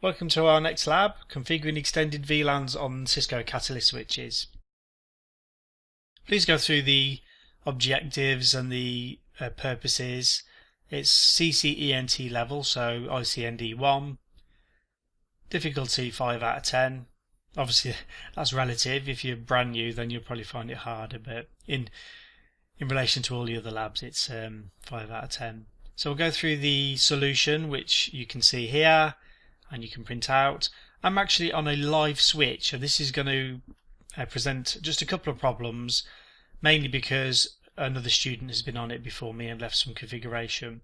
Welcome to our next lab, configuring extended VLANs on Cisco Catalyst switches. Please go through the objectives and the purposes. It's CCNA level, so ICND 1. Difficulty 5 out of 10. Obviously that's relative. If you're brand new then you'll probably find it harder, but in relation to all the other labs it's 5 out of 10. So we'll go through the solution, which you can see here and you can print out. I'm actually on a live switch, so this is going to present just a couple of problems, mainly because another student has been on it before me and left some configuration.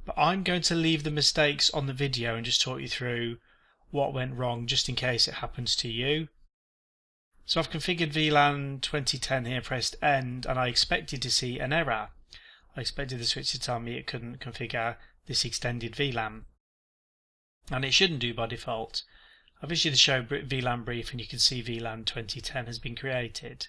But I'm going to leave the mistakes on the video and just talk you through what went wrong, just in case it happens to you. So I've configured VLAN 2010 here, pressed end, and I expected to see an error. I expected the switch to tell me it couldn't configure this extended VLAN, and it shouldn't do by default. I've issued the show VLAN brief and you can see VLAN 2010 has been created.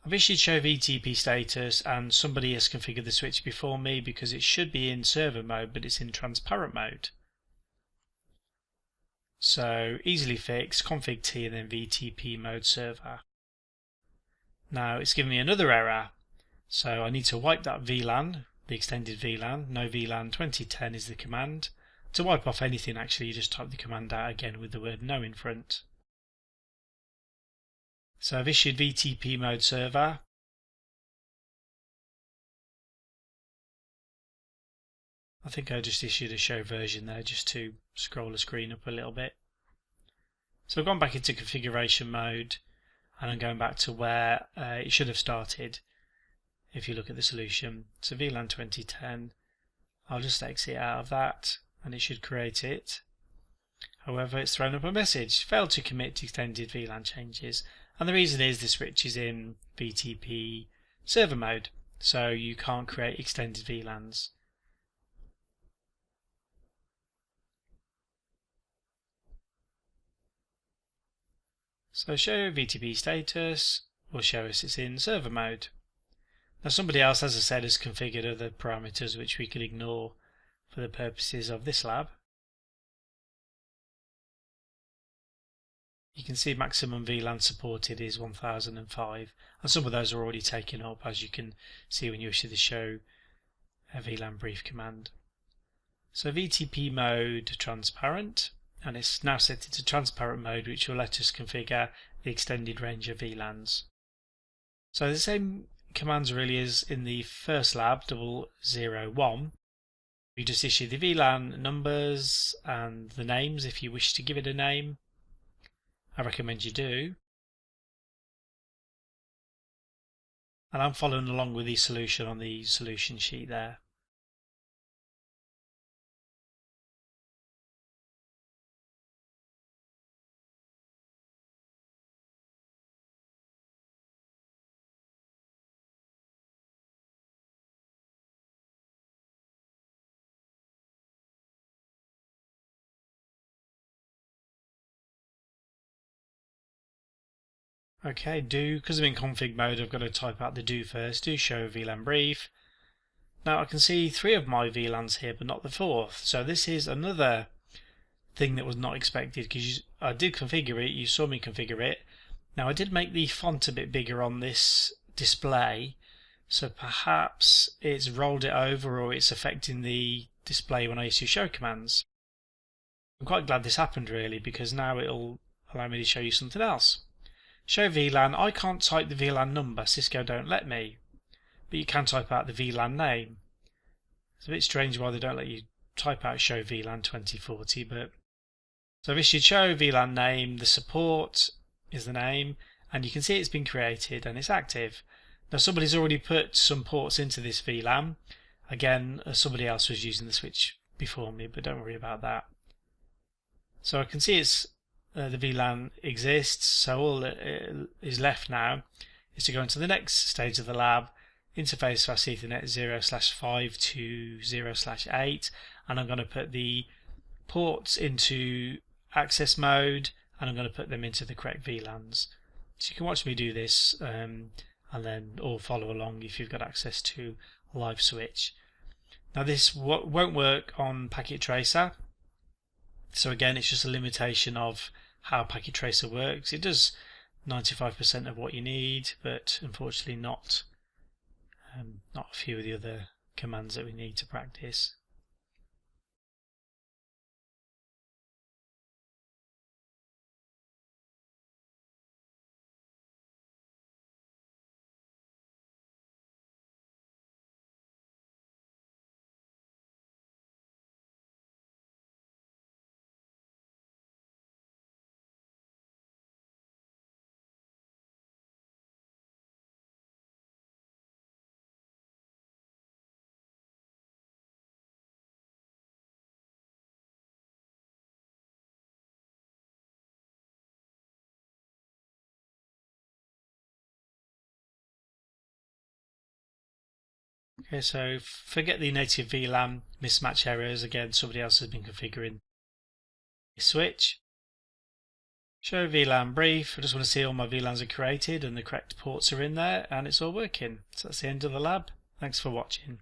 I've issued show VTP status and somebody has configured the switch before me because it should be in server mode but it's in transparent mode. So easily fixed, config T and then VTP mode server. Now it's given me another error, so I need to wipe that VLAN, the extended VLAN. No VLAN 2010 is the command. To wipe off anything, actually you just type the command out again with the word no in front. So I've issued VTP mode server. I think I just issued a show version there just to scroll the screen up a little bit. So I've gone back into configuration mode and I'm going back to where it should have started. If you look at the solution, so VLAN 2010, I'll just exit out of that and it should create it. However, it's thrown up a message, failed to commit to extended VLAN changes, and the reason is the switch is in VTP server mode, so you can't create extended VLANs. So show VTP status will show us it's in server mode. Now somebody else, as I said, has configured other parameters which we could ignore for the purposes of this lab. You can see maximum VLAN supported is 1005 and some of those are already taken up, as you can see when you issue the show VLAN brief command. So VTP mode transparent, and it's now set to transparent mode, which will let us configure the extended range of VLANs. So the same commands really as in the first lab, 001. You just issue the VLAN numbers and the names if you wish to give it a name. I recommend you do. And I'm following along with the solution on the solution sheet there. Okay, because I'm in config mode, I've got to type out the do first. Do show VLAN brief. Now I can see 3 of my VLANs here, but not the 4th. So this is another thing that was not expected, because I did configure it. You saw me configure it. Now I did make the font a bit bigger on this display, so perhaps it's rolled it over or it's affecting the display when I issue show commands. I'm quite glad this happened really, because now it'll allow me to show you something else. Show VLAN, I can't type the VLAN number, Cisco don't let me, but you can type out the VLAN name. It's a bit strange why they don't let you type out show VLAN 2040, but so I've issued show VLAN name, the support is the name, and you can see it's been created and it's active. Now somebody's already put some ports into this VLAN. Again, somebody else was using the switch before me, but don't worry about that. So I can see it's the VLAN exists, so all that is left now is to go into the next stage of the lab, interface fast Ethernet 0/5 to 0/8, and I'm going to put the ports into access mode and I'm going to put them into the correct VLANs. So you can watch me do this and then or follow along if you've got access to a live switch. Now this won't work on Packet Tracer. So again, it's just a limitation of how Packet Tracer works. It does 95% of what you need, but unfortunately not a few of the other commands that we need to practice. Okay, so forget the native VLAN mismatch errors. Again, somebody else has been configuring a switch. Show VLAN brief. I just want to see all my VLANs are created and the correct ports are in there and it's all working. So that's the end of the lab. Thanks for watching.